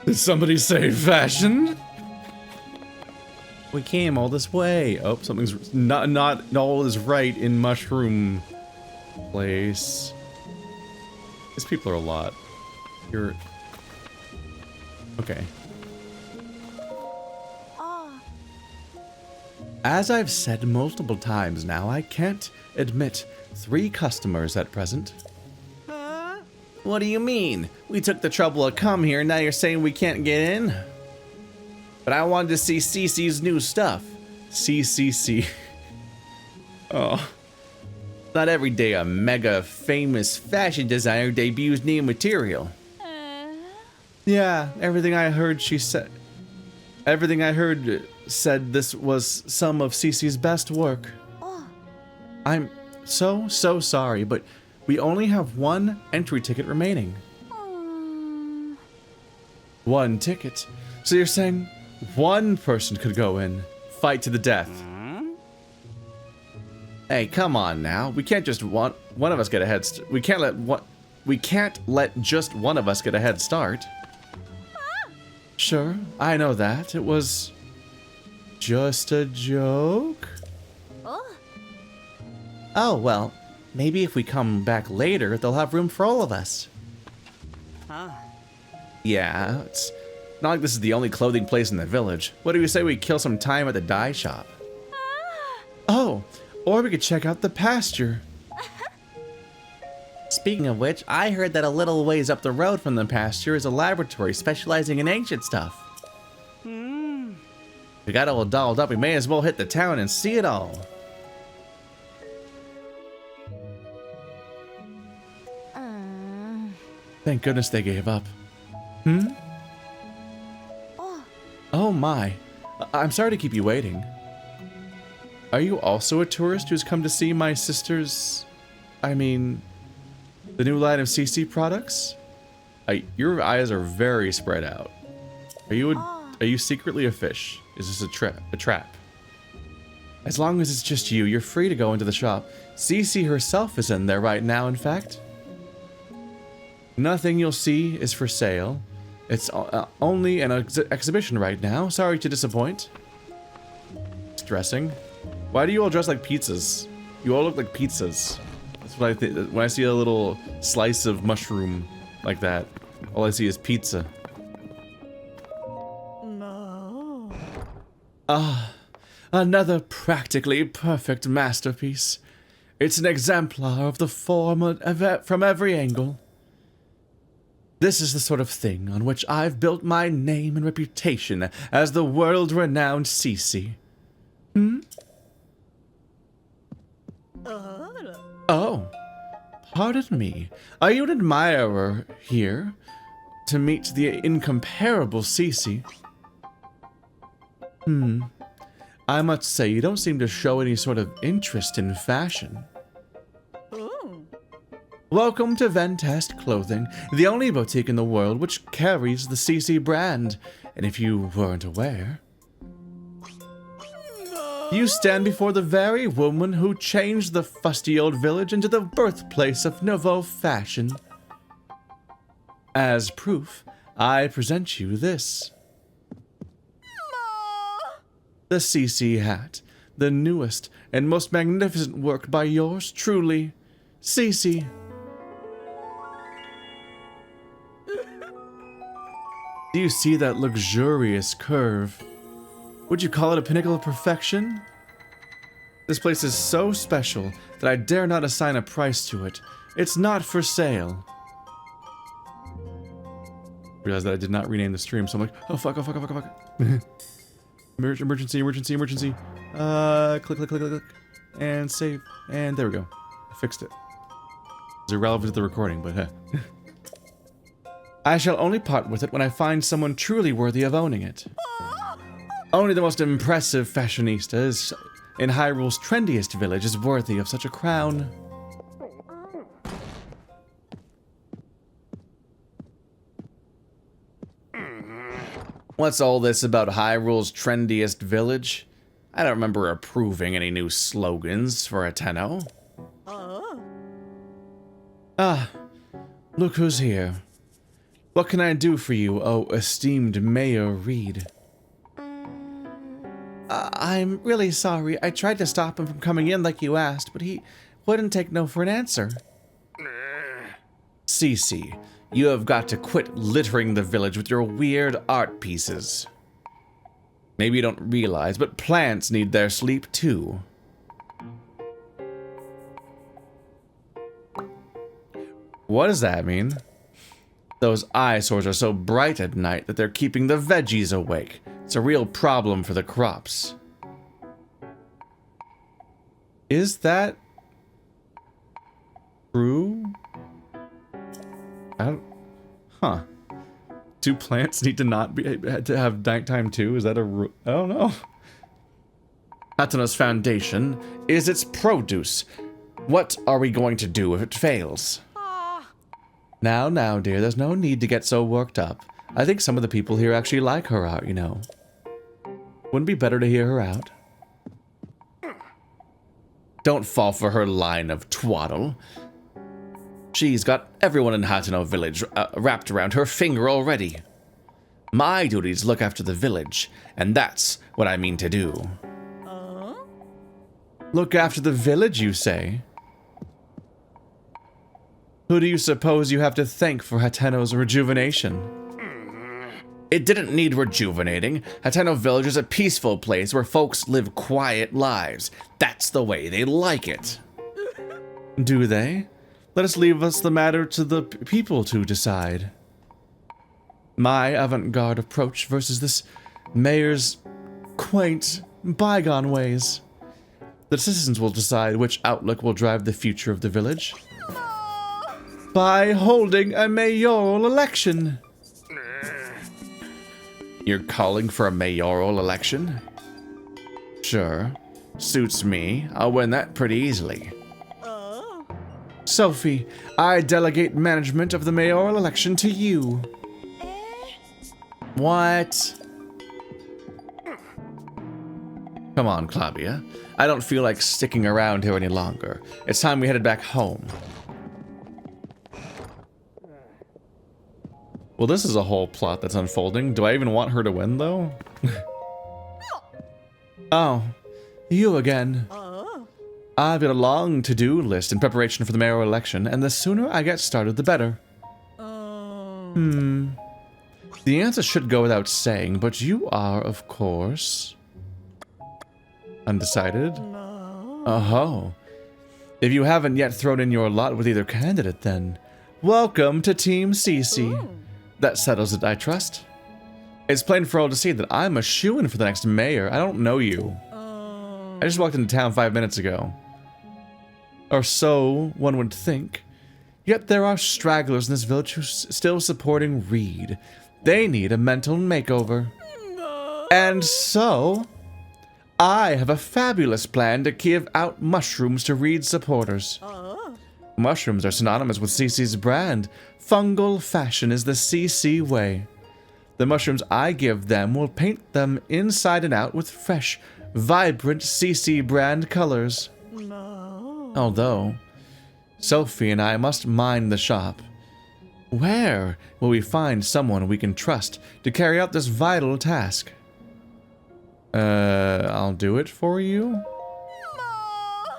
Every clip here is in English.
Did somebody say fashion? We came all this way. Oh, something's not all is right in Mushroom Place. These people are a lot. You're okay. As I've said multiple times now, I can't admit 3 customers at present. What do you mean? We took the trouble to come here, now you're saying we can't get in? But I wanted to see Cece's new stuff. CCC. Oh. Not every day a mega famous fashion designer debuts new material. Yeah, everything I heard said this was some of Cece's best work. I'm so sorry, but we only have 1 entry ticket remaining. 1 ticket? So you're saying 1 person could go in, fight to the death? Hey, come on now. We can't just one of us get a head start. We can't let just one of us get a head start. Sure, I know that. It was just a joke. Oh, well, maybe if we come back later, they'll have room for all of us. Yeah, it's not like this is the only clothing place in the village. What do you say we kill some time at the dye shop? Oh, or we could check out the pasture. Speaking of which, I heard that a little ways up the road from the pasture is a laboratory specializing in ancient stuff. We got all dolled up, we may as well hit the town and see it all. Thank goodness they gave up. Oh my. I'm sorry to keep you waiting. Are you also a tourist who's come to see my sister's... I mean... the new line of Cece products? Your eyes are very spread out. Are you secretly a fish? Is this a trap? As long as it's just you, you're free to go into the shop. Cece herself is in there right now, in fact. Nothing you'll see is for sale. It's only an exhibition right now. Sorry to disappoint. It's dressing. Why do you all dress like pizzas? You all look like pizzas. That's what I think. When I see a little slice of mushroom like that, all I see is pizza. No. Ah, another practically perfect masterpiece. It's an exemplar of the form from every angle. This is the sort of thing on which I've built my name and reputation as the world-renowned Cece. Oh, pardon me. Are you an admirer here to meet the incomparable Cece? I must say, you don't seem to show any sort of interest in fashion. Welcome to Ventast Clothing, the only boutique in the world which carries the Cece brand. And if you weren't aware, you stand before the very woman who changed the fusty old village into the birthplace of nouveau fashion. As proof, I present you this. The Cece hat, the newest and most magnificent work by yours truly, Cece. Do you see that luxurious curve? Would you call it a pinnacle of perfection? This place is so special that I dare not assign a price to it. It's not for sale. Realized that I did not rename the stream, so I'm like, oh fuck. Emergency. Click. And save. And there we go. I fixed it. It's irrelevant to the recording, but I shall only part with it when I find someone truly worthy of owning it. Only the most impressive fashionistas in Hyrule's trendiest village is worthy of such a crown. What's all this about Hyrule's trendiest village? I don't remember approving any new slogans for Hateno. Ah, look who's here. What can I do for you, oh esteemed Mayor Reede? I'm really sorry. I tried to stop him from coming in like you asked, but he wouldn't take no for an answer. Cece, you have got to quit littering the village with your weird art pieces. Maybe you don't realize, but plants need their sleep too. What does that mean? Those eyesores are so bright at night that they're keeping the veggies awake. It's a real problem for the crops. Is that true? Huh. Do plants need to not be to have nighttime too? Is that a I don't know. Hateno's foundation is its produce. What are we going to do if it fails? Now, dear, there's no need to get so worked up. I think some of the people here actually like her art, you know. Wouldn't it be better to hear her out? Don't fall for her line of twaddle. She's got everyone in Hateno village wrapped around her finger already. My duty is to look after the village, and that's what I mean to do. Look after the village, you say? Who do you suppose you have to thank for Hateno's rejuvenation? It didn't need rejuvenating. Hateno Village is a peaceful place where folks live quiet lives. That's the way they like it. Do they? Let us leave the matter to the people to decide. My avant-garde approach versus this mayor's quaint, bygone ways. The citizens will decide which outlook will drive the future of the village. By holding a mayoral election. You're calling for a mayoral election? Sure. Suits me. I'll win that pretty easily. Sophie, I delegate management of the mayoral election to you. What? Come on, Claudia. I don't feel like sticking around here any longer. It's time we headed back home. Well, this is a whole plot that's unfolding. Do I even want her to win, though? Oh, you again. I've got a long to-do list in preparation for the mayoral election, and the sooner I get started, the better. The answer should go without saying, but you are, of course... undecided? Oh. If you haven't yet thrown in your lot with either candidate, then... welcome to Team Cece. That settles it, I trust. It's plain for all to see that I'm a shoo-in for the next mayor. I don't know you. I just walked into town 5 minutes ago. Or so one would think. Yet there are stragglers in this village who's still supporting Reede. They need a mental makeover. And so, I have a fabulous plan to give out mushrooms to Reede's supporters. Mushrooms are synonymous with Cece's brand. Fungal fashion is the Cece way. The mushrooms I give them will paint them inside and out with fresh, vibrant Cece brand colors. Although, Sophie and I must mind the shop. Where will we find someone we can trust to carry out this vital task? I'll do it for you.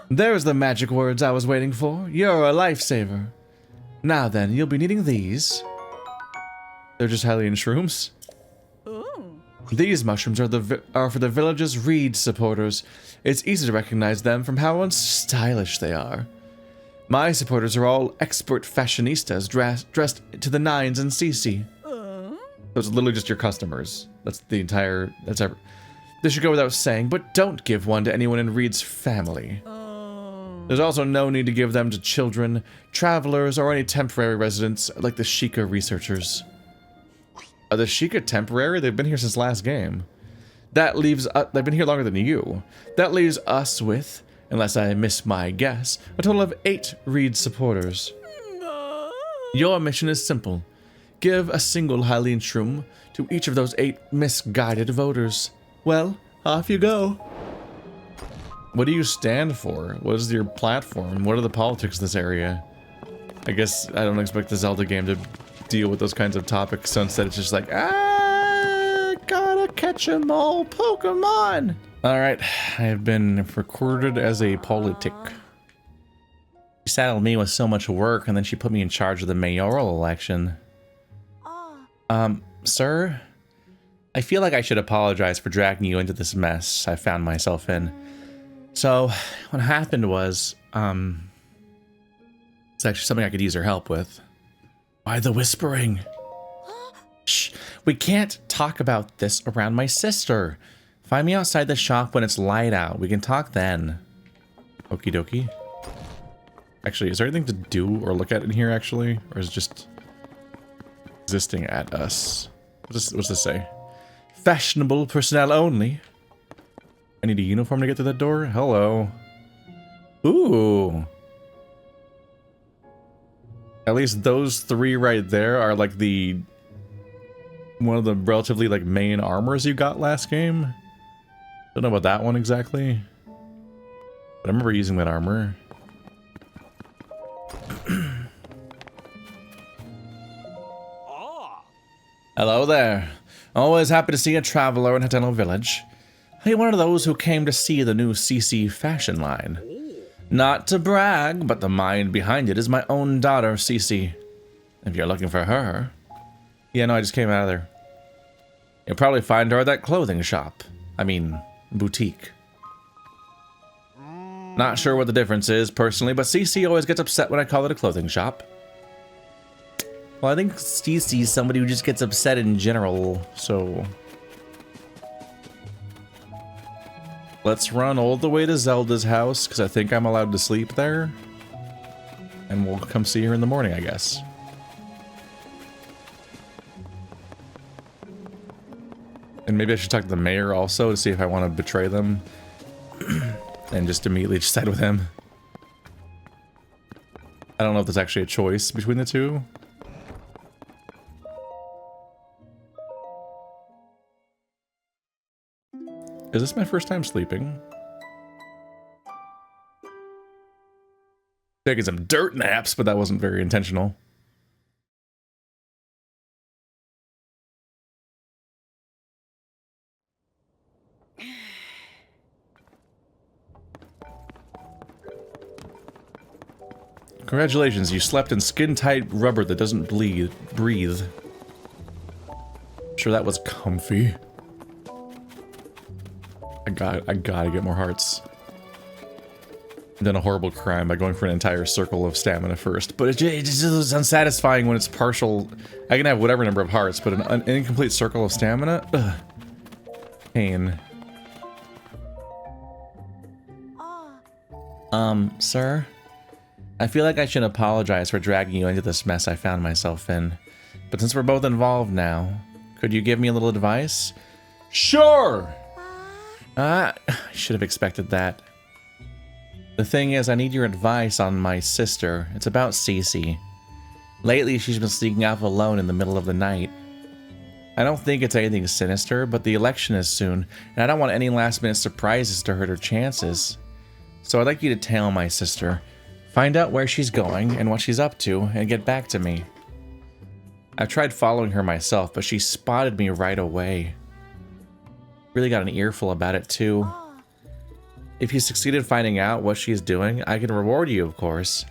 There's the magic words I was waiting for. You're a lifesaver. Now then, you'll be needing these. They're just Hylian shrooms. These mushrooms are for the village's Reede supporters. It's easy to recognize them from how unstylish they are. My supporters are all expert fashionistas dressed to the nines in Cece. So it's literally just your customers. That's the entire... This should go without saying, but don't give one to anyone in Reede's family. There's also no need to give them to children, travelers, or any temporary residents like the Sheikah researchers. Are the Sheikah temporary? They've been here since last game. That leaves... they've been here longer than you. That leaves us with, unless I miss my guess, a total of 8 Reede supporters. Your mission is simple. Give a single Hylian shroom to each of those 8 misguided voters. Well, off you go. What do you stand for? What is your platform? What are the politics of this area? I guess I don't expect the Zelda game to deal with those kinds of topics. So instead it's just like, gotta catch 'em all Pokemon. All right, I have been recorded as a politic. She saddled me with so much work, and then she put me in charge of the mayoral election. Sir, I feel like I should apologize for dragging you into this mess I found myself in. So, what happened was, it's actually something I could use her help with. Why the whispering? Shh, we can't talk about this around my sister. Find me outside the shop when it's light out. We can talk then. Okie dokie. Actually, is there anything to do or look at in here, actually? Or is it just existing at us? What's this say? Fashionable personnel only. I need a uniform to get to that door? Hello. Ooh. At least those three right there are like one of the relatively like main armors you got last game. Don't know about that one exactly. But I remember using that armor. Hello there. Always happy to see a traveler in Hateno village. Are you one of those who came to see the new Cece fashion line? Not to brag, but the mind behind it is my own daughter, Cece. If you're looking for her... Yeah, no, I just came out of there. You'll probably find her at that clothing shop. I mean, boutique. Not sure what the difference is, personally, but Cece always gets upset when I call it a clothing shop. Well, I think Cece's somebody who just gets upset in general, so... Let's run all the way to Zelda's house, because I think I'm allowed to sleep there. And we'll come see her in the morning, I guess. And maybe I should talk to the mayor also to see if I want to betray them. And just immediately side with him. I don't know if there's actually a choice between the two. Is this my first time sleeping? Taking some dirt naps, but that wasn't very intentional. Congratulations, you slept in skin-tight rubber that doesn't breathe. Sure, that was comfy. I gotta get more hearts. I've done a horrible crime by going for an entire circle of stamina first, but it just is unsatisfying when it's partial. I can have whatever number of hearts, but an incomplete circle of stamina? Ugh. Pain. Sir? I feel like I should apologize for dragging you into this mess I found myself in. But since we're both involved now, could you give me a little advice? Sure! I should have expected that. The thing is, I need your advice on my sister. It's about Cece. Lately, she's been sneaking off alone in the middle of the night. I don't think it's anything sinister, but the election is soon, and I don't want any last-minute surprises to hurt her chances. So I'd like you to tail my sister, find out where she's going and what she's up to, and get back to me. I've tried following her myself, but she spotted me right away. Really got an earful about it, too. If you succeeded finding out what she's doing, I can reward you, of course.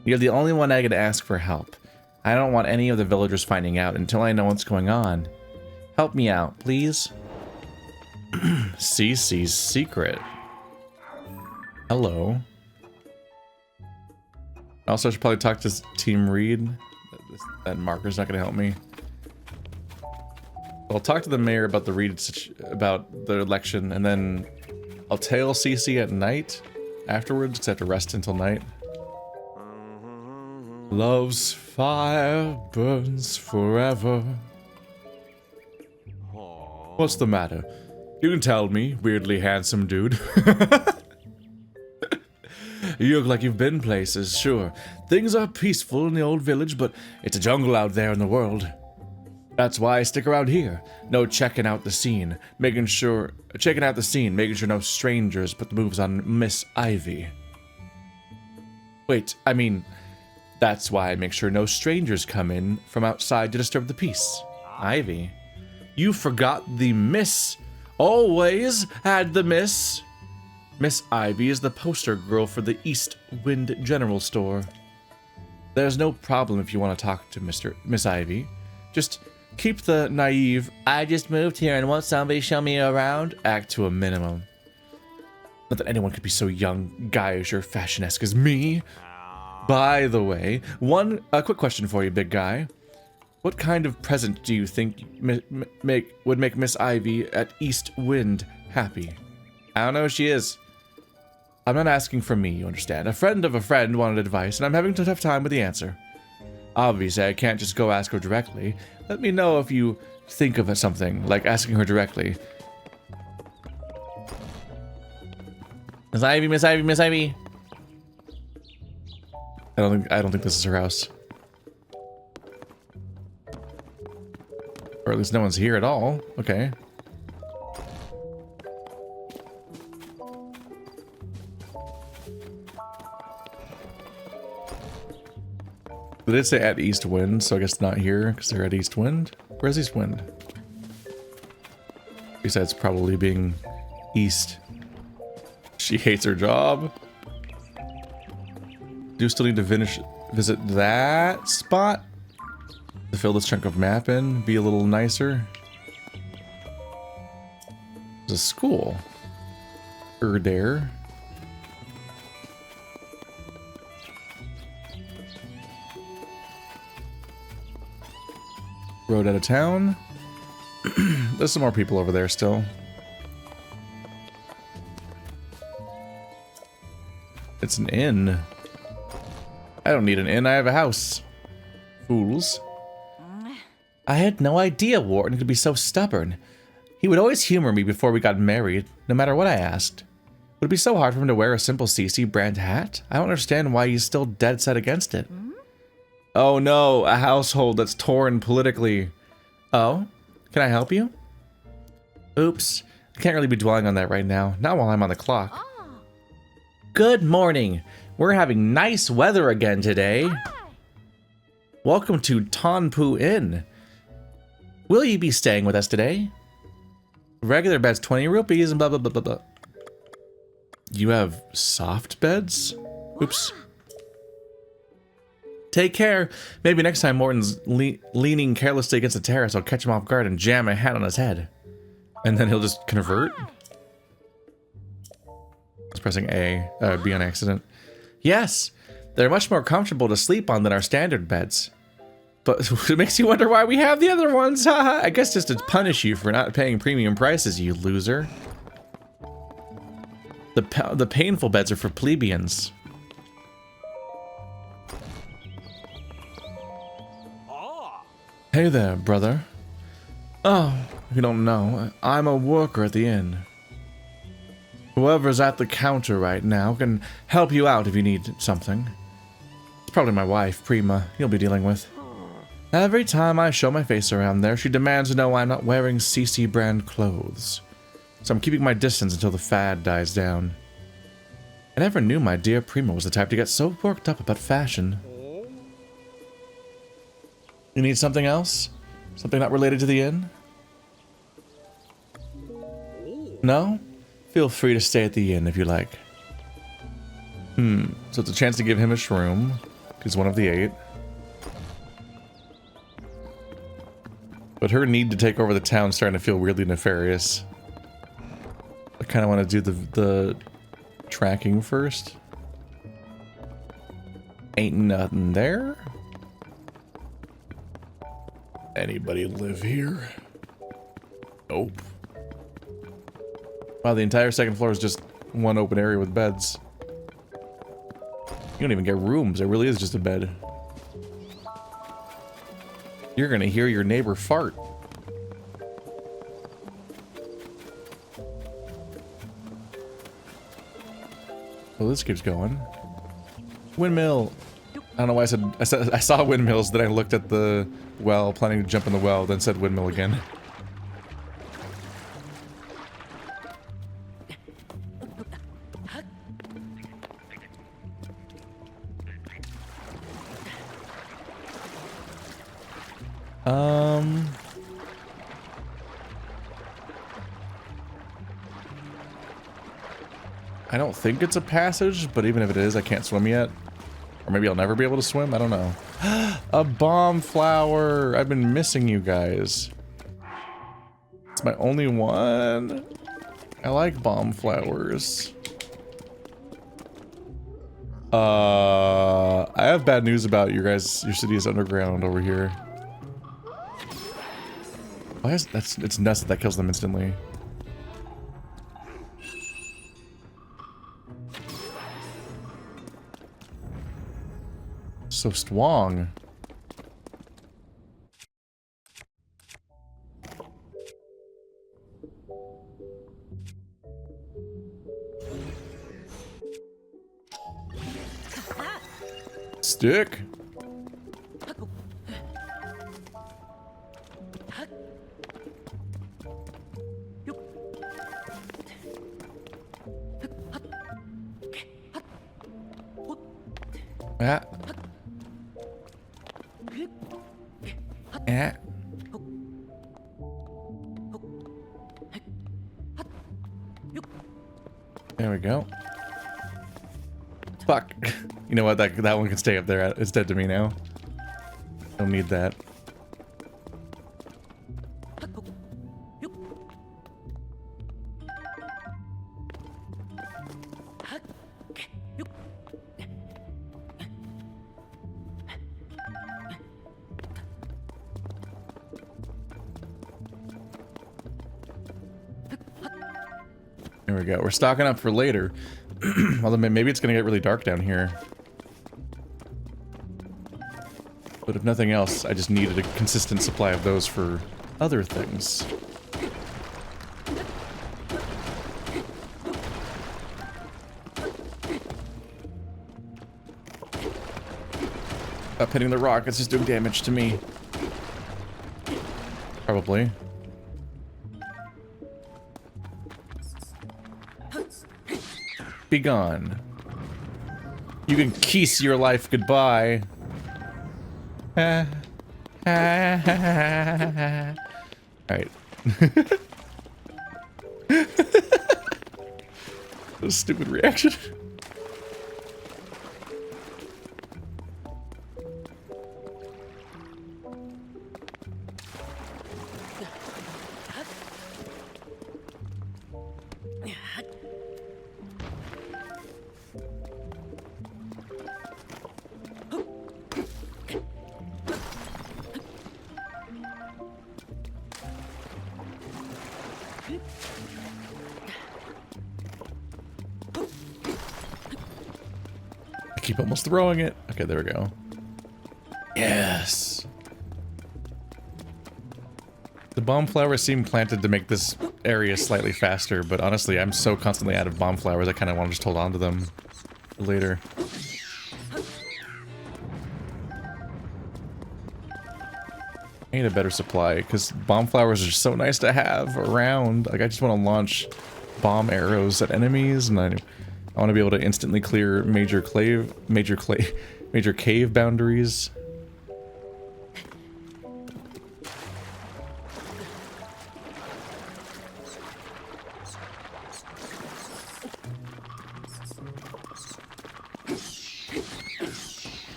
You're the only one I can ask for help. I don't want any of the villagers finding out until I know what's going on. Help me out, please. Cece's secret. Hello. Also, I should probably talk to Team Reede. That marker's not going to help me. I'll talk to the mayor about about the election, and then I'll tail Cece at night afterwards, because I have to rest until night. Love's fire burns forever. What's the matter? You can tell me, weirdly handsome dude. You look like you've been places, sure. Things are peaceful in the old village, but it's a jungle out there in the world. That's why I stick around here. No checking out the scene, making sure no strangers put the moves on Miss Ivy. Wait, I mean, That's why I make sure no strangers come in from outside to disturb the peace. Ivy, you forgot the miss. Always had the miss. Miss Ivy is the poster girl for the East Wind General Store. There's no problem if you want to talk to Miss Ivy. Just keep the naive, I just moved here and won't somebody show me around act to a minimum. Not that anyone could be so young, guyish, or fashion-esque as me. By the way, a quick question for you, big guy. What kind of present do you think would make Miss Ivy at East Wind happy? I don't know who she is. I'm not asking for me, you understand. A friend of a friend wanted advice, and I'm having a tough time with the answer. Obviously, I can't just go ask her directly. Let me know if you think of something, like asking her directly. Miss Ivy, Miss Ivy, Miss Ivy. I don't think this is her house. Or at least no one's here at all. Okay. They did say at East Wind, so I guess not here because they're at East Wind. Where's East Wind? Besides probably being east. She hates her job. Do still need to visit that spot to fill this chunk of map in, be a little nicer. There's a school. Dare. Road out of town. There's some more people over there still. It's an inn. I don't need an inn, I have a house. Fools. I had no idea Wharton could be so stubborn. He would always humor me before we got married, no matter what I asked. Would it be so hard for him to wear a simple Cece brand hat? I don't understand why he's still dead set against it. Oh no, a household that's torn politically. Oh, can I help you? Oops, I can't really be dwelling on that right now, not while I'm on the clock. Good morning. We're having nice weather again today. Welcome to Tonpu Inn. Will you be staying with us today? Regular bed's 20 rupees and blah blah blah blah blah. You have soft beds? Oops. Take care. Maybe next time Morton's leaning carelessly against the terrace, I'll catch him off guard and jam my hat on his head. And then he'll just convert? I was pressing B on accident. Yes, they're much more comfortable to sleep on than our standard beds. But it makes you wonder why we have the other ones. I guess just to punish you for not paying premium prices, you loser. The painful beds are for plebeians. Hey there, brother. Oh, if you don't know, I'm a worker at the inn. Whoever's at the counter right now can help you out if you need something. It's probably my wife, Prima, you'll be dealing with. Every time I show my face around there, she demands to know I'm not wearing Cece brand clothes. So I'm keeping my distance until the fad dies down. I never knew my dear Prima was the type to get so worked up about fashion. You need something else? Something not related to the inn? No? Feel free to stay at the inn if you like. So it's a chance to give him a shroom. He's one of the 8. But her need to take over the town is starting to feel weirdly nefarious. I kind of want to do the tracking first. Ain't nothing there. Anybody live here? Nope. Wow, the entire second floor is just one open area with beds. You don't even get rooms. It really is just a bed. You're gonna hear your neighbor fart. Well, this keeps going. Windmill. I don't know why I saw windmills, then I looked at the well, planning to jump in the well, then said windmill again. I don't think it's a passage, but even if it is, I can't swim yet. Or maybe I'll never be able to swim, I don't know. A bomb flower! I've been missing you guys. It's my only one. I like bomb flowers. I have bad news about your city is underground over here. Why is it's nuts that kills them instantly. So strong. Stick. Ah. Ah. There we go. Fuck. You know what? That one can stay up there. It's dead to me now. Don't need that. There we go. We're stocking up for later. Although maybe it's gonna get really dark down here. But if nothing else, I just needed a consistent supply of those for other things. Stop hitting the rock, it's just doing damage to me. Probably. Be gone. You can kiss your life goodbye. Alright. A stupid reaction. I keep almost throwing it. Okay, there we go. Yes. The bomb flowers seem planted to make this area slightly faster, but honestly, I'm so constantly out of bomb flowers, I kind of want to just hold on to them for later. I need a better supply, because bomb flowers are so nice to have around. Like, I just want to launch bomb arrows at enemies, and I want to be able to instantly clear major cave boundaries.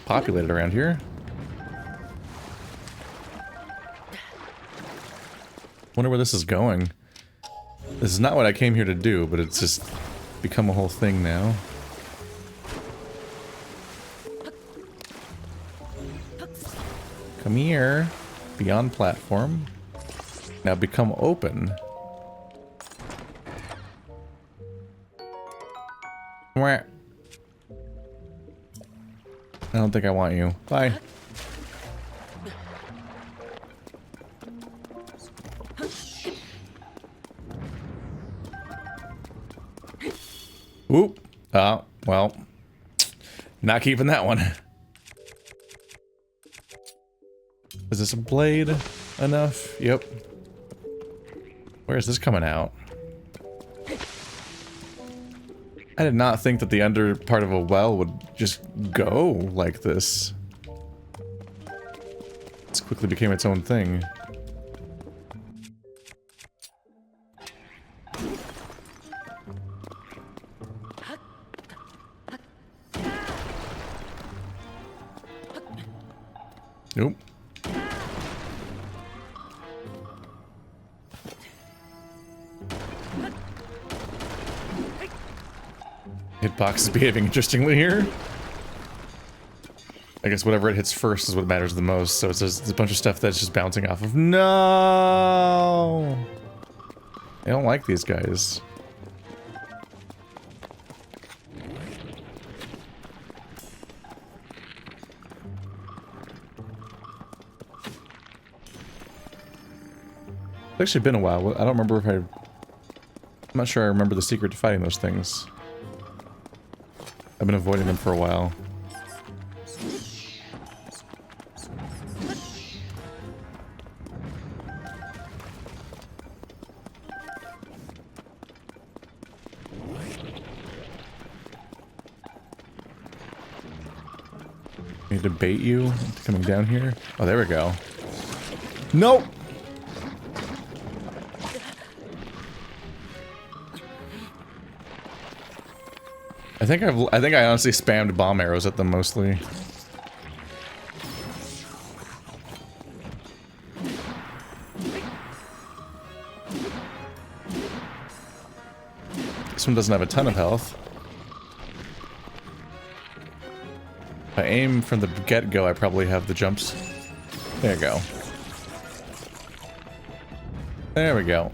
Populated around here. Wonder where this is going. This is not what I came here to do, but it's just become a whole thing now. Come here. Beyond platform. Now become open. Where? I don't think I want you. Bye. Oop. Oh, well. Not keeping that one. Is this a blade enough? Yep. Where is this coming out? I did not think that the under part of a well would just go like this. It's quickly became its own thing. Nope. Hitbox is behaving interestingly here. I guess whatever it hits first is what matters the most, so it's a bunch of stuff that's just bouncing off of. No! I don't like these guys. It's actually been a while. I don't remember if I'm not sure I remember the secret to fighting those things. I've been avoiding them for a while. Need to bait you into coming down here. Oh, there we go. Nope. I think I honestly spammed bomb arrows at them mostly. This one doesn't have a ton of health. If I aim from the get-go, I probably have the jumps. There you go. There we go.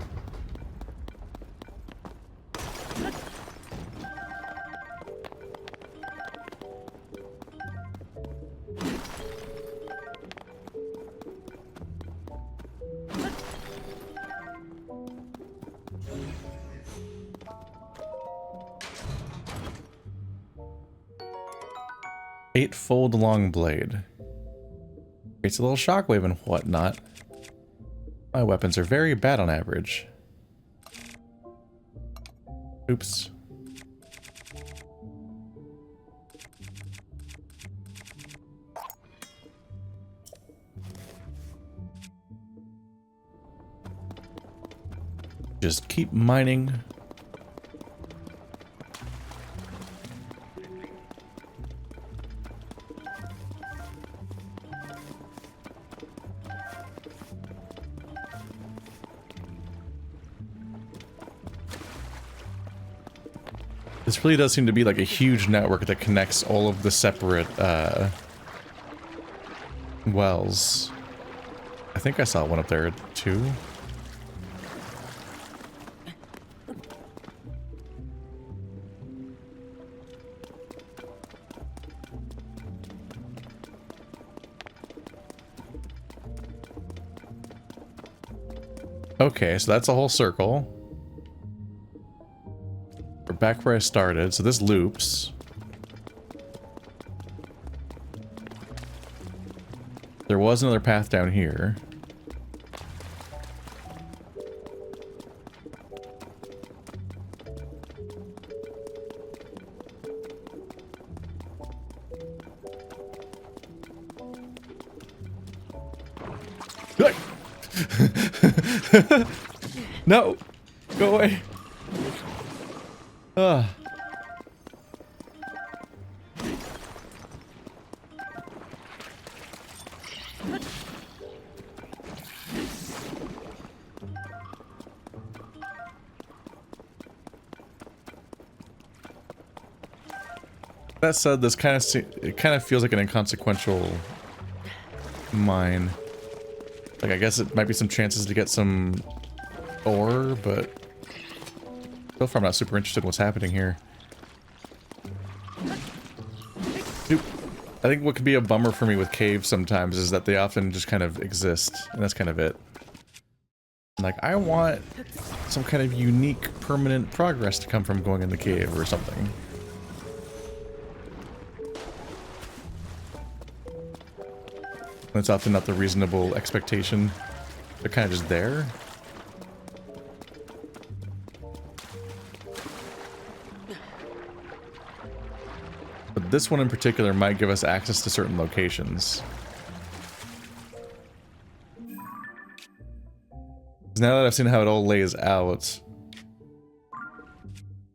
Eightfold long blade. Creates a little shockwave and whatnot. My weapons are very bad on average. Oops. Just keep mining. This really does seem to be like a huge network that connects all of the separate wells. I think I saw one up there too. Okay, so that's a whole circle. We're back where I started, so this loops. There was another path down here. No! Go away! Ugh. That said, this kind of feels like an inconsequential mine. Like, I guess it might be some chances to get some ore, but so far I'm not super interested in what's happening here. Dude, I think what could be a bummer for me with caves sometimes is that they often just kind of exist, and that's kind of it. Like, I want some kind of unique, permanent progress to come from going in the cave or something. That's often not the reasonable expectation. They're kind of just there. But this one in particular might give us access to certain locations. Now that I've seen how it all lays out,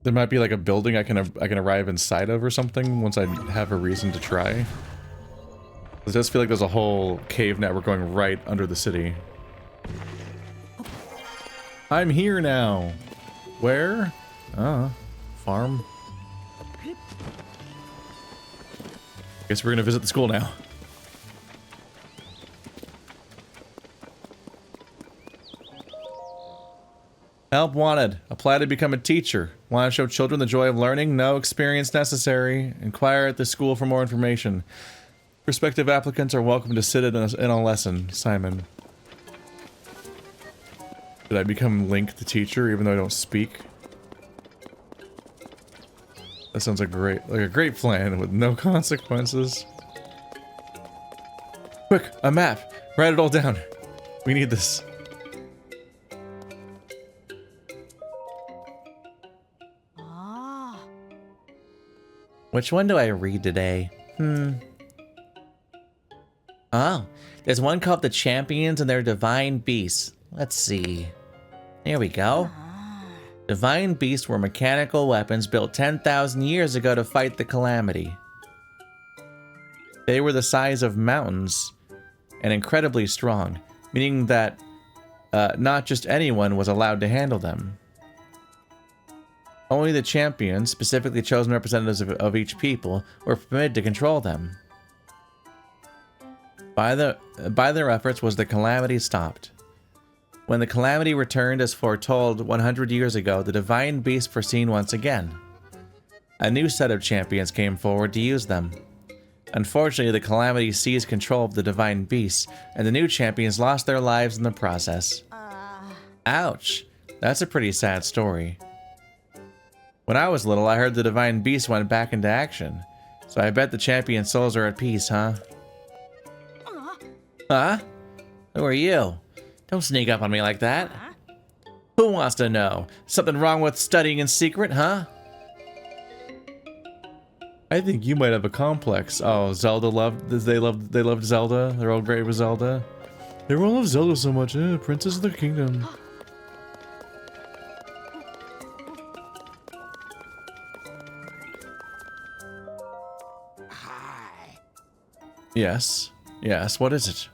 there might be like a building I can arrive inside of or something once I have a reason to try. It does feel like there's a whole cave network going right under the city. I'm here now. Where? Farm. Guess we're gonna visit the school now. Help wanted. Apply to become a teacher. Want to show children the joy of learning? No experience necessary. Inquire at the school for more information. Prospective applicants are welcome to sit in a lesson. Simon. Did I become Link the teacher even though I don't speak? That sounds like a great plan with no consequences. Quick, a map. Write it all down. We need this. Which one do I read today? Oh, there's one called The Champions and Their Divine Beasts. Let's see. Here we go. Divine beasts were mechanical weapons built 10,000 years ago to fight the calamity. They were the size of mountains and incredibly strong, meaning that not just anyone was allowed to handle them. Only the champions, specifically chosen representatives of each people, were permitted to control them. By their efforts was the calamity stopped. When the calamity returned as foretold 100 years ago, the divine beasts were seen once again. A new set of champions came forward to use them. Unfortunately, the calamity seized control of the divine beasts, and the new champions lost their lives in the process. Ouch. That's a pretty sad story. When I was little, I heard the divine beast went back into action. So I bet the champion souls are at peace, huh? Huh? Who are you? Don't sneak up on me like that. Who wants to know? Something wrong with studying in secret, huh? I think you might have a complex. Oh, Zelda they loved Zelda. They're all great with Zelda. Everyone loves Zelda so much. Princess of the Kingdom. Yes. Yes, what is it?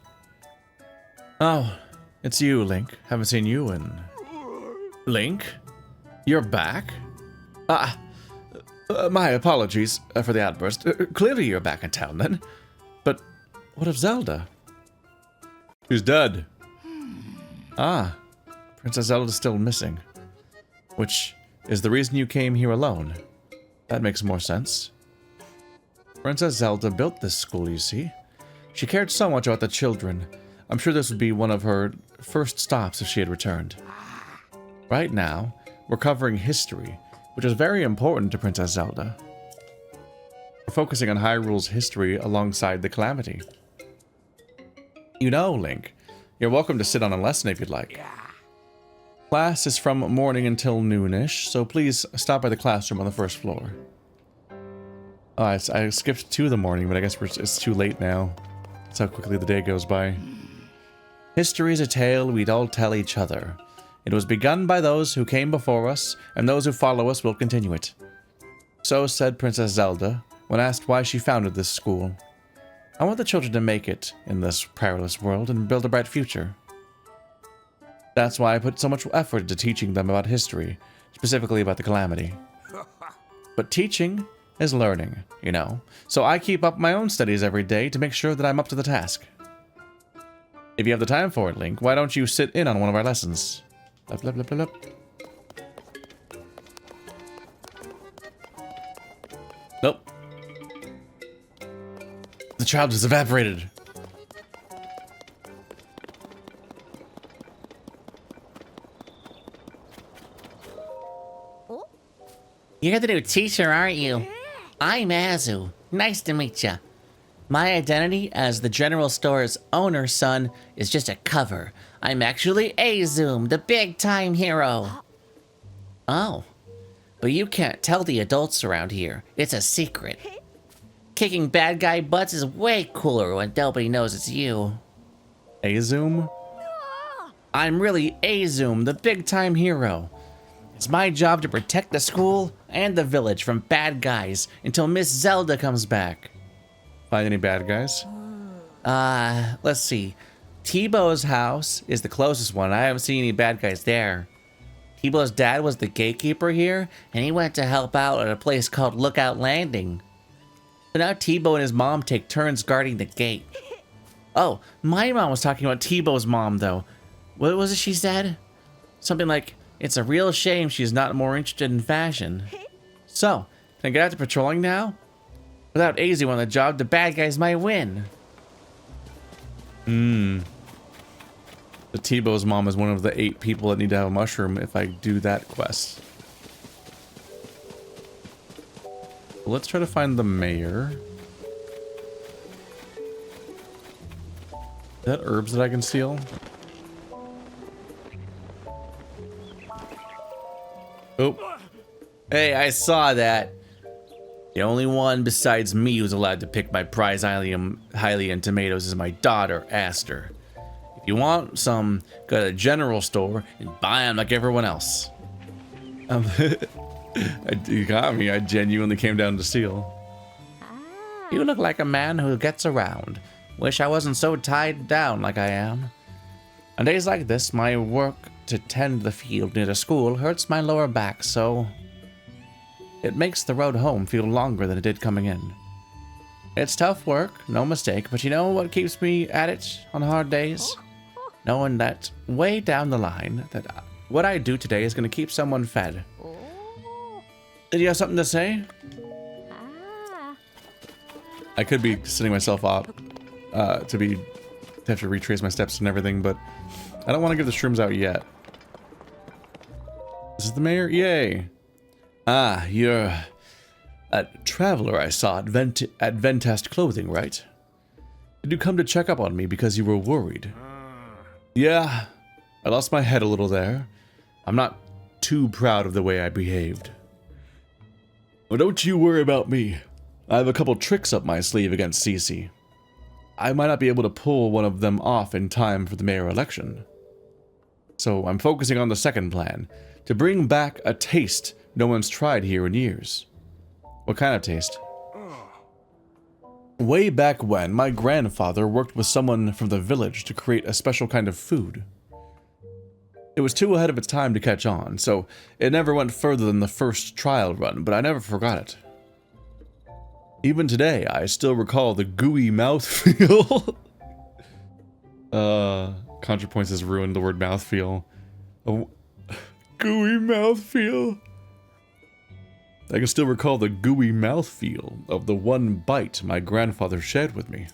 Oh, it's you, Link. Haven't seen you in... Link? You're back? My apologies for the outburst. Clearly you're back in town then. But what of Zelda? She's dead. Ah, Princess Zelda's still missing. Which is the reason you came here alone. That makes more sense. Princess Zelda built this school, you see. She cared so much about the children. I'm sure this would be one of her first stops if she had returned. Right now, we're covering history, which is very important to Princess Zelda. We're focusing on Hyrule's history alongside the calamity. You know, Link, you're welcome to sit on a lesson if you'd like. Class is from morning until noonish, so please stop by the classroom on the first floor. Oh, I skipped to the morning, but I guess it's too late now. That's how quickly the day goes by. History is a tale we'd all tell each other. It was begun by those who came before us, and those who follow us will continue it. So said Princess Zelda, when asked why she founded this school. I want the children to make it in this perilous world and build a bright future. That's why I put so much effort into teaching them about history, specifically about the calamity. But teaching is learning, you know, so I keep up my own studies every day to make sure that I'm up to the task. If you have the time for it, Link, why don't you sit in on one of our lessons? Blah, blah, blah, blah, blah. Nope. The child has evaporated. You're the new teacher, aren't you? I'm Azu. Nice to meet ya. My identity as the general store's owner, son, is just a cover. I'm actually Azum, the big-time hero. Oh, but you can't tell the adults around here. It's a secret. Kicking bad guy butts is way cooler when nobody knows it's you. Azum? I'm really Azum, the big-time hero. It's my job to protect the school and the village from bad guys until Miss Zelda comes back. Find any bad guys? Let's see. T-Bow's house is the closest one. I haven't seen any bad guys there. T-Bow's dad was the gatekeeper here, and he went to help out at a place called Lookout Landing. So now T-Bow and his mom take turns guarding the gate. Oh, my mom was talking about T-Bow's mom, though. What was it she said? Something like, it's a real shame she's not more interested in fashion. So, can I get out to patrolling now? Without Azu on the job, the bad guys might win. The T-Bow's mom is one of the 8 people that need to have a mushroom if I do that quest. Let's try to find the mayor. Is that herbs that I can steal? Oh. Hey, I saw that. The only one besides me who's allowed to pick my prize Hylian tomatoes is my daughter, Aster. If you want some, go to the general store and buy them like everyone else. You got me. I genuinely came down to steal. You look like a man who gets around. Wish I wasn't so tied down like I am. On days like this, my work to tend the field near the school hurts my lower back, so it makes the road home feel longer than it did coming in. It's tough work, no mistake, but you know what keeps me at it on hard days? Knowing that way down the line, that what I do today is going to keep someone fed. Did you have something to say? I could be setting myself up to have to retrace my steps and everything, but I don't want to give the shrooms out yet. This is the mayor? Yay! Ah, you're a traveler I saw at Ventest Clothing, right? Did you come to check up on me because you were worried? Yeah, I lost my head a little there. I'm not too proud of the way I behaved. Well, don't you worry about me. I have a couple tricks up my sleeve against Cece. I might not be able to pull one of them off in time for the mayor election. So I'm focusing on the second plan, to bring back a taste no one's tried here in years. What kind of taste? Way back when, my grandfather worked with someone from the village to create a special kind of food. It was too ahead of its time to catch on, so it never went further than the first trial run, but I never forgot it. Even today, I still recall the gooey mouthfeel. ContraPoints has ruined the word mouthfeel. Oh, gooey mouthfeel. I can still recall the gooey mouthfeel of the one bite my grandfather shared with me.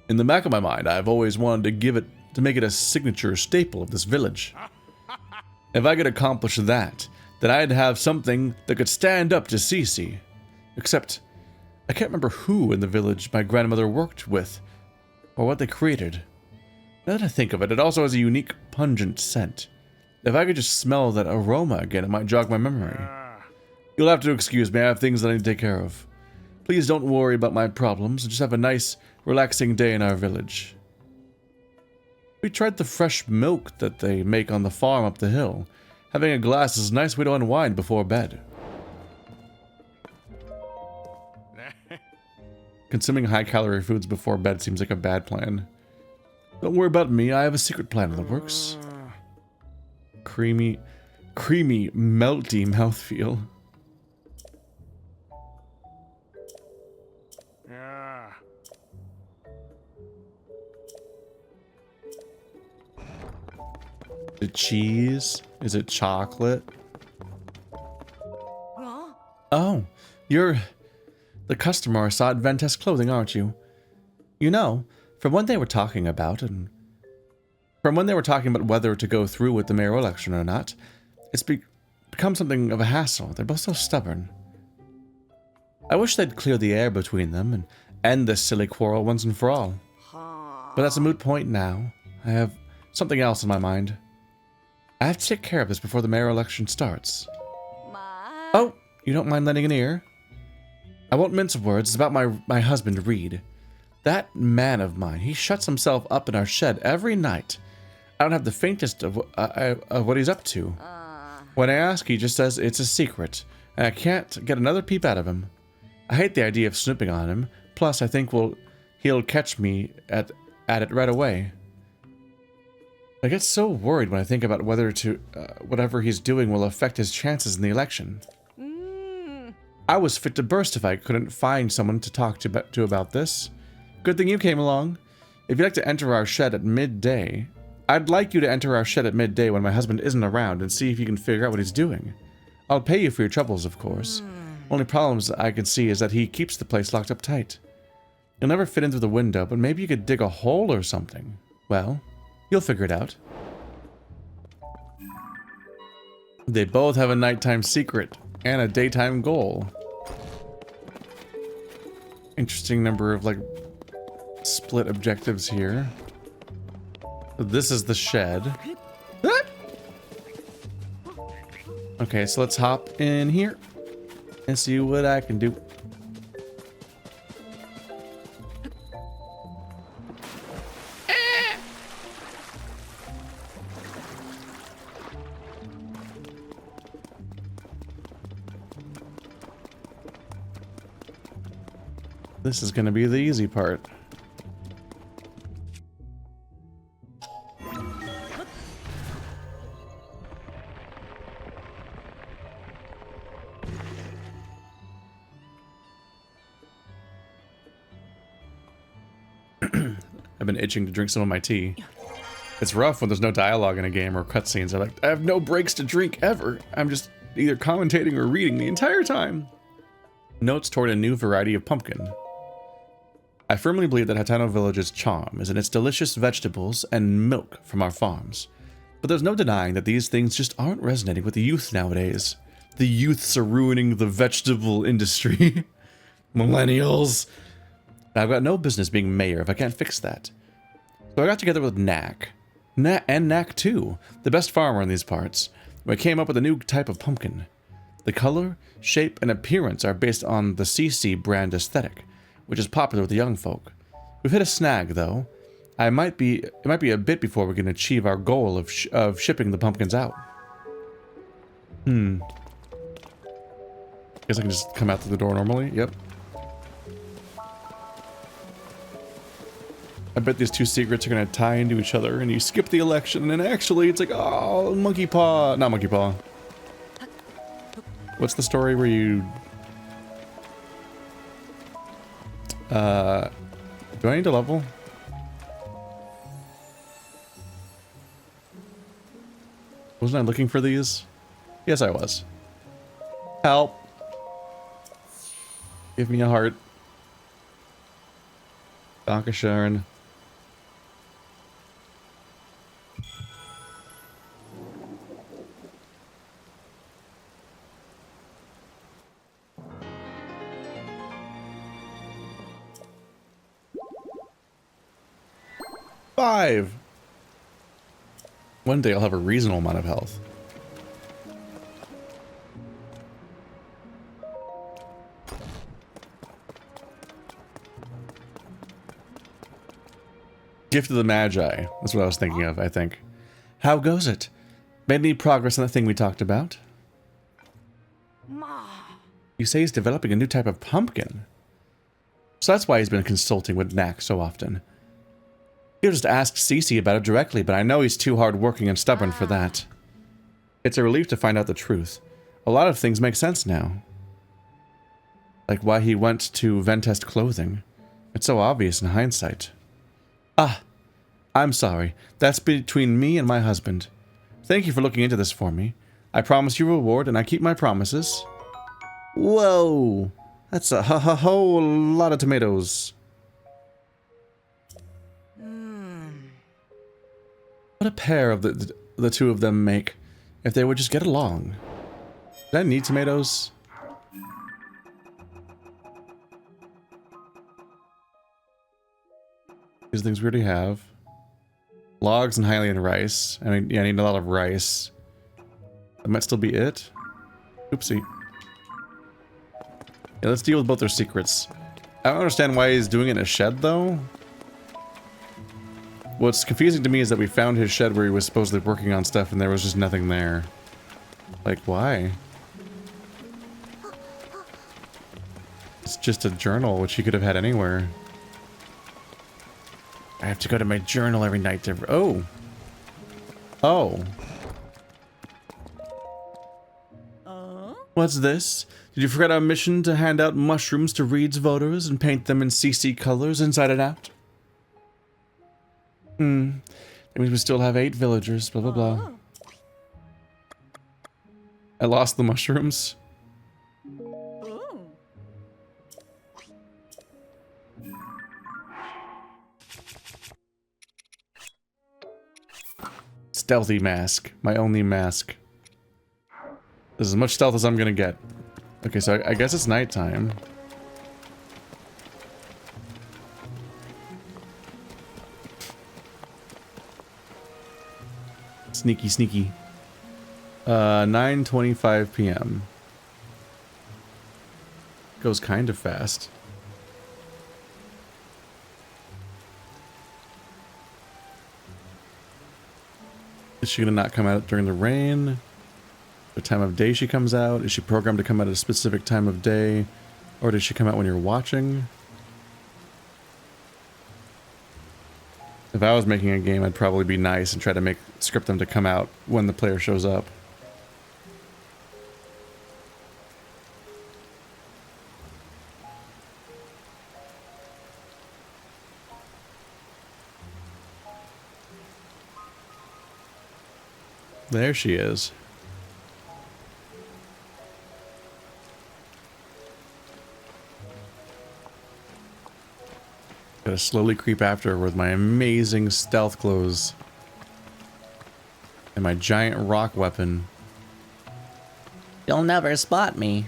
In the back of my mind, I've always wanted to make it a signature staple of this village. If I could accomplish that, then I'd have something that could stand up to Cece. Except, I can't remember who in the village my grandmother worked with, or what they created. Now that I think of it, it also has a unique, pungent scent. If I could just smell that aroma again, it might jog my memory. You'll have to excuse me, I have things that I need to take care of. Please don't worry about my problems, just have a nice, relaxing day in our village. We tried the fresh milk that they make on the farm up the hill. Having a glass is a nice way to unwind before bed. Consuming high-calorie foods before bed seems like a bad plan. Don't worry about me, I have a secret plan that works. Creamy, melty mouthfeel. Is it cheese? Is it chocolate? Oh, you're the customer I saw at Ventest Clothing, aren't you? You know, from when they were talking about whether to go through with the mayor election or not, it's become something of a hassle. They're both so stubborn. I wish they'd clear the air between them and end this silly quarrel once and for all. But that's a moot point now. I have something else in my mind. I have to take care of this before the mayor election starts. Oh, you don't mind lending an ear? I won't mince words. It's about my husband, Reede. That man of mine, he shuts himself up in our shed every night. I don't have the faintest of what he's up to. When I ask, he just says it's a secret, and I can't get another peep out of him. I hate the idea of snooping on him. Plus, I think he'll catch me at it right away. I get so worried when I think about whether whatever he's doing will affect his chances in the election. I was fit to burst if I couldn't find someone to talk to about this. Good thing you came along. If you'd like to enter our shed at midday, I'd like you to enter our shed at midday when my husband isn't around and see if you can figure out what he's doing. I'll pay you for your troubles, of course. Only problems I can see is that he keeps the place locked up tight. You'll never fit in through the window, but maybe you could dig a hole or something. Well, you'll figure it out. They both have a nighttime secret and a daytime goal. Interesting number of, like, split objectives here. This is the shed. Okay, so let's hop in here and see what I can do. This is going to be the easy part. I've been itching to drink some of my tea. It's rough when there's no dialogue in a game or cutscenes. I have no breaks to drink ever. I'm just either commentating or reading the entire time. Notes toward a new variety of pumpkin. I firmly believe that Hateno Village's charm is in its delicious vegetables and milk from our farms. But there's no denying that these things just aren't resonating with the youth nowadays. The youths are ruining the vegetable industry. Millennials. I've got no business being mayor if I can't fix that. So I got together with Knack. And Knack too, the best farmer in these parts. We came up with a new type of pumpkin. The color, shape, and appearance are based on the Cece brand aesthetic, which is popular with the young folk. We've hit a snag, though. It might be a bit before we can achieve our goal of shipping the pumpkins out. Guess I can just come out through the door normally? Yep. I bet these two secrets are going to tie into each other, and you skip the election, and actually it's like, oh, monkey paw. Not monkey paw. What's the story where you... do I need to level? Wasn't I looking for these? Yes, I was. Help. Give me a heart. Danke Sharon. Five. One day I'll have a reasonable amount of health. Gift of the Magi. That's what I was thinking of, I think. How goes it? Made any progress on the thing we talked about? You say he's developing a new type of pumpkin. So that's why he's been consulting with Knack so often. He'll just ask Cece about it directly, but I know he's too hard-working and stubborn for that. It's a relief to find out the truth. A lot of things make sense now. Like why he went to Ventest Clothing. It's so obvious in hindsight. Ah, I'm sorry. That's between me and my husband. Thank you for looking into this for me. I promise you a reward, and I keep my promises. Whoa! That's a whole lot of tomatoes. What a pair of the two of them make, if they would just get along. Did I need tomatoes? These things we already have. Logs and Hylian rice. I mean, yeah, I need a lot of rice. That might still be it. Oopsie. Yeah, let's deal with both their secrets. I don't understand why he's doing it in a shed, though. What's confusing to me is that we found his shed where he was supposedly working on stuff and there was just nothing there. Like, why? It's just a journal, which he could have had anywhere. I have to go to my journal every night to... Oh! Oh. What's this? Did you forget our mission to hand out mushrooms to Reede's voters and paint them in Cece colors inside and out? That means we still have 8 villagers, blah blah blah. I lost the mushrooms. Stealthy mask. My only mask. This is as much stealth as I'm gonna get. Okay, so I guess it's nighttime. Sneaky, sneaky. 9:25 p.m. Goes kind of fast. Is she gonna not come out during the rain? The time of day she comes out? Is she programmed to come out at a specific time of day? Or does she come out when you're watching? If I was making a game, I'd probably be nice and try to script them to come out when the player shows up. There she is. Gotta slowly creep after her with my amazing stealth clothes. And my giant rock weapon. You'll never spot me.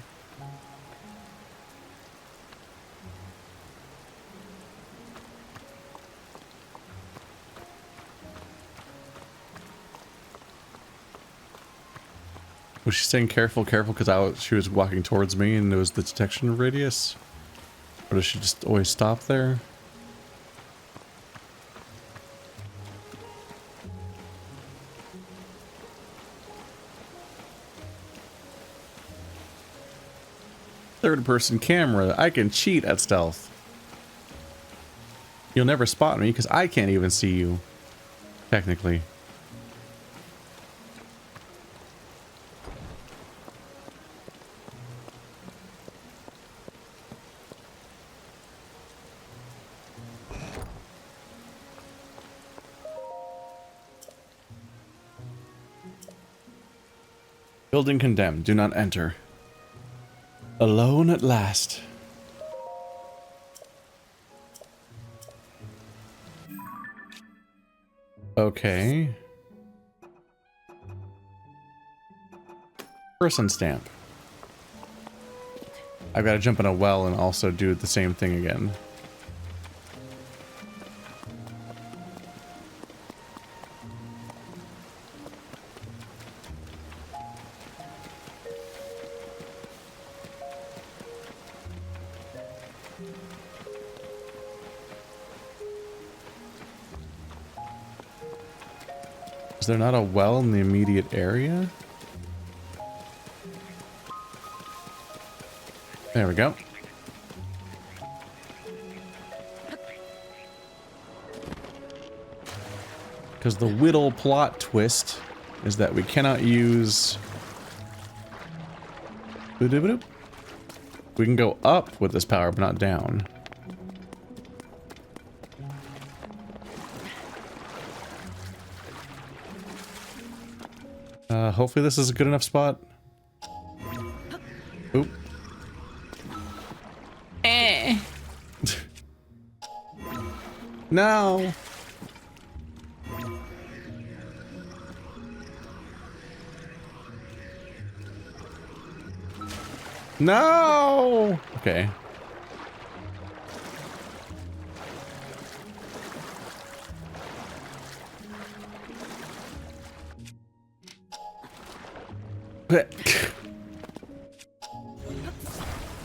Was she saying careful, careful because she was walking towards me and it was the detection radius? Or does she just always stop there? Third-person camera. I can cheat at stealth. You'll never spot me because I can't even see you. Technically. Building condemned. Do not enter. Alone at last. Okay. Person stamp. I've got to jump in a well and also do the same thing again. Is there not a well in the immediate area? There we go. Because the whittle plot twist is that we cannot use... We can go up with this power, but not down. Hopefully this is a good enough spot. Oop. No. No. Okay.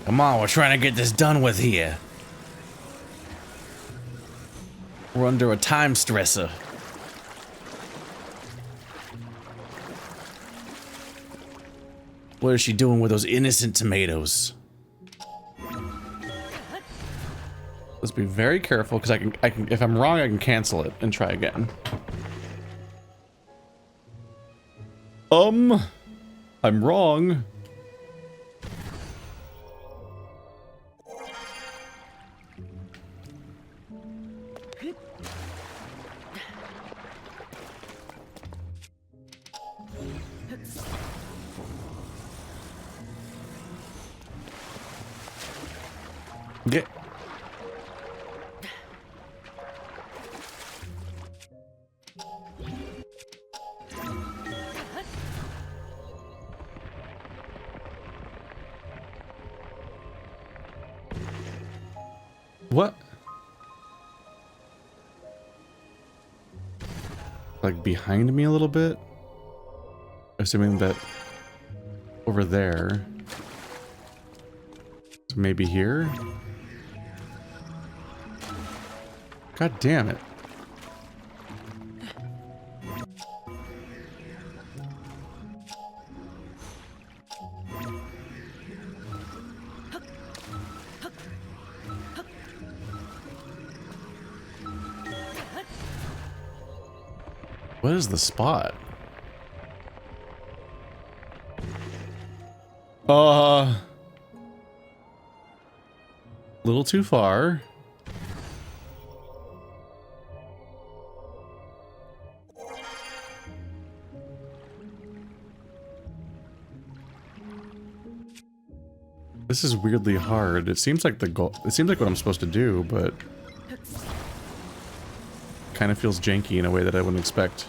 Come on, we're trying to get this done with here. We're under a time stressor. What is she doing with those innocent tomatoes? Let's be very careful, because I can, if I'm wrong, I can cancel it and try again. I'm wrong. Get. What? Like behind me a little bit? Assuming that over there. So maybe here? God damn it. What is the spot? Little too far. This is weirdly hard. It seems like the goal. It seems like what I'm supposed to do, but kind of feels janky in a way that I wouldn't expect.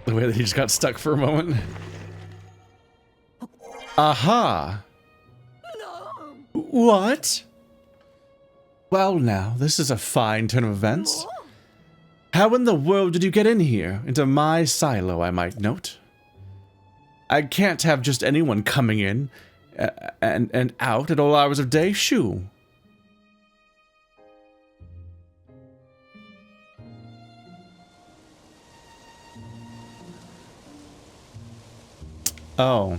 The way that he just got stuck for a moment. Aha! What? Well now, this is a fine turn of events. How in the world did you get in here? Into my silo, I might note. I can't have just anyone coming in and out at all hours of day, shoo. Oh.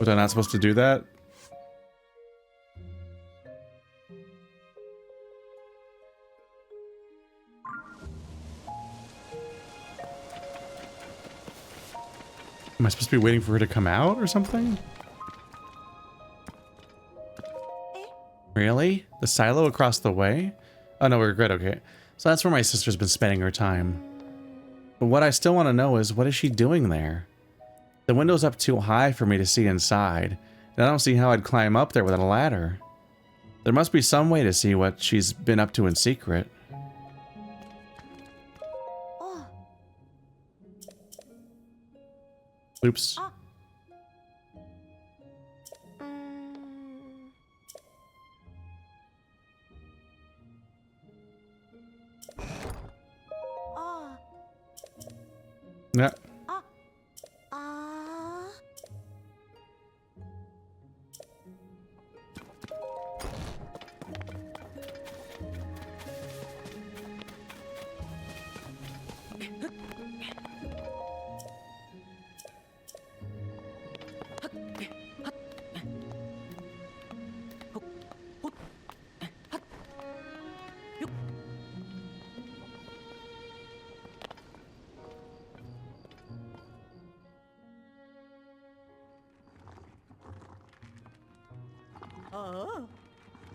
Was I not supposed to do that? Am I supposed to be waiting for her to come out or something? Really? The silo across the way? Oh no, we're good, okay. So that's where my sister's been spending her time. But what I still want to know is, what is she doing there? The window's up too high for me to see inside, and I don't see how I'd climb up there without a ladder. There must be some way to see what she's been up to in secret. Oops. Yeah.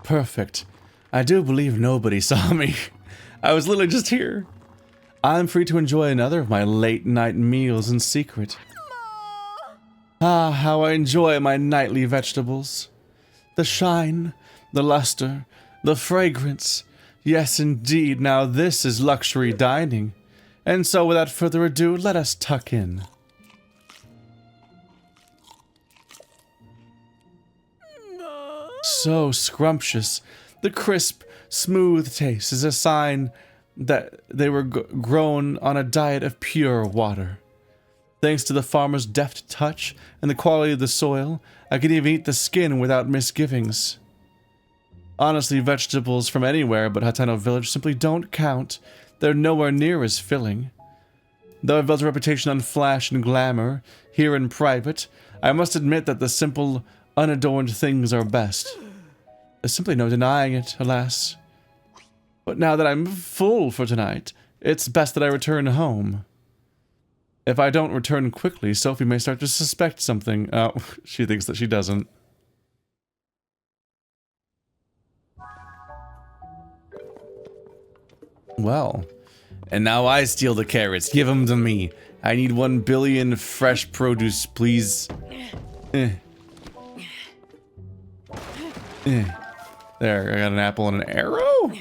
Perfect. I do believe nobody saw me. I was literally just here. I'm free to enjoy another of my late night meals in secret. Ah, how I enjoy my nightly vegetables. The shine, the luster, the fragrance. Yes, indeed, now this is luxury dining. And so without further ado, let us tuck in. So scrumptious. The crisp, smooth taste is a sign that they were grown on a diet of pure water. Thanks to the farmer's deft touch and the quality of the soil, I could even eat the skin without misgivings. Honestly, vegetables from anywhere but Hateno village simply don't count. They're nowhere near as filling. Though I've built a reputation on flash and glamour, here in private, I must admit that the simple, unadorned things are best. There's simply no denying it, alas. But now that I'm full for tonight, it's best that I return home. If I don't return quickly, Sophie may start to suspect something. Oh, she thinks that she doesn't. Well, and now I steal the carrots. Give them to me. I need 1 billion fresh produce, please. There, I got an apple and an arrow?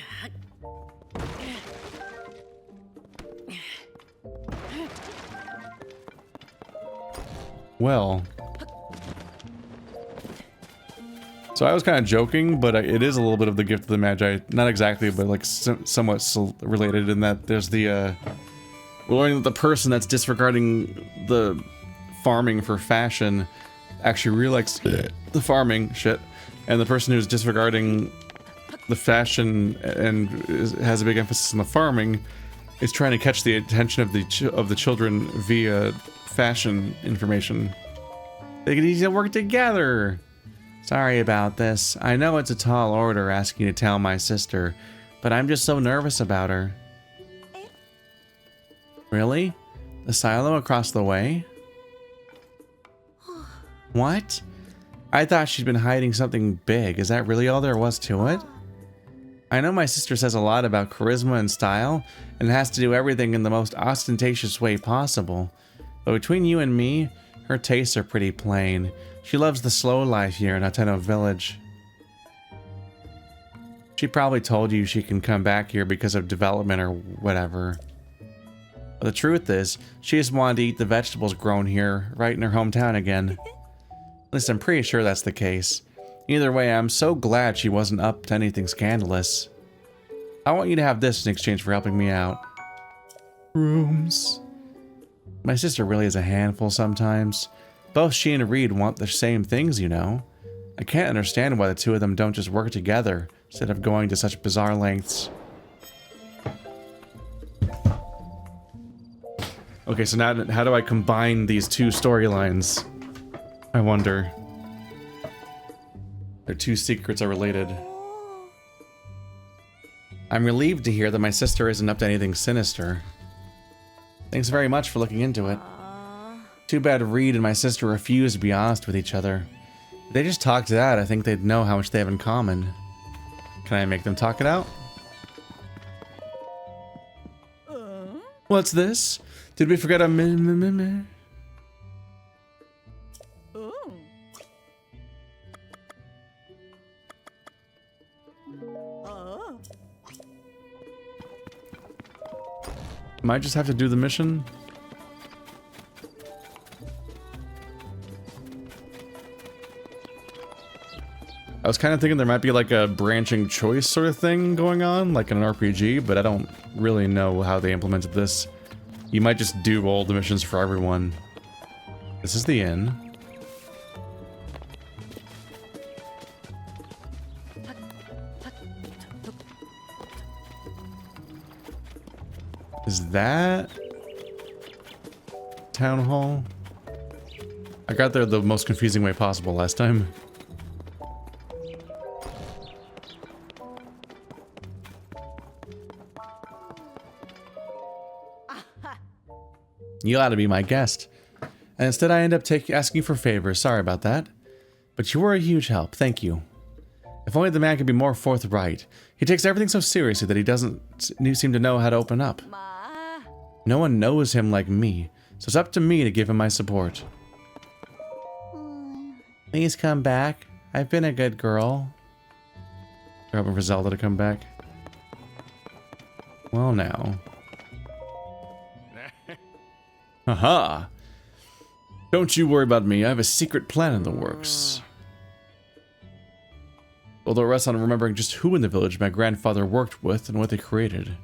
Well. So I was kind of joking, but it is a little bit of the gift of the Magi. Not exactly, but like somewhat related in that there's the, we're learning that the person that's disregarding the farming for fashion actually really likes the farming shit. And the person who's disregarding the fashion and has a big emphasis on the farming is trying to catch the attention of the children via fashion information. They can easily work together. Sorry about this. I know it's a tall order asking you to tell my sister, but I'm just so nervous about her. Really? The silo across the way? What? I thought she'd been hiding something big. Is that really all there was to it? I know my sister says a lot about charisma and style, and has to do everything in the most ostentatious way possible. But between you and me, her tastes are pretty plain. She loves the slow life here in Hateno village. She probably told you she can come back here because of development or whatever. But the truth is, she just wanted to eat the vegetables grown here, right in her hometown again. At least I'm pretty sure that's the case. Either way, I'm so glad she wasn't up to anything scandalous. I want you to have this in exchange for helping me out. Rooms. My sister really is a handful sometimes. Both she and Reede want the same things, you know. I can't understand why the two of them don't just work together, instead of going to such bizarre lengths. Okay, so now how do I combine these two storylines? I wonder. Their two secrets are related. I'm relieved to hear that my sister isn't up to anything sinister. Thanks very much for looking into it. Too bad Reede and my sister refuse to be honest with each other. If they just talked it out, I think they'd know how much they have in common. Can I make them talk it out? What's this? Did we forget a Might just have to do the mission. I was kind of thinking there might be like a branching choice sort of thing going on, like in an RPG, but I don't really know how they implemented this. You might just do all the missions for everyone. This is the inn. Is that town hall? I got there the most confusing way possible last time. You ought to be my guest. And instead I end up asking for favors. Sorry about that. But you were a huge help. Thank you. If only the man could be more forthright. He takes everything so seriously that he doesn't seem to know how to open up. No one knows him like me, so it's up to me to give him my support. Please come back. I've been a good girl. You're hoping for Zelda to come back? Well, now. Haha! Don't you worry about me, I have a secret plan in the works. Although it rests on remembering just who in the village my grandfather worked with and what they created.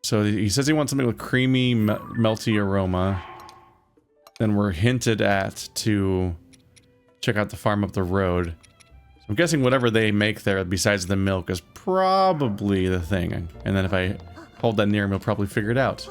So he says he wants something with creamy, melty aroma. Then we're hinted at to check out the farm up the road. So I'm guessing whatever they make there besides the milk is probably the thing. And then if I hold that near him, he'll probably figure it out.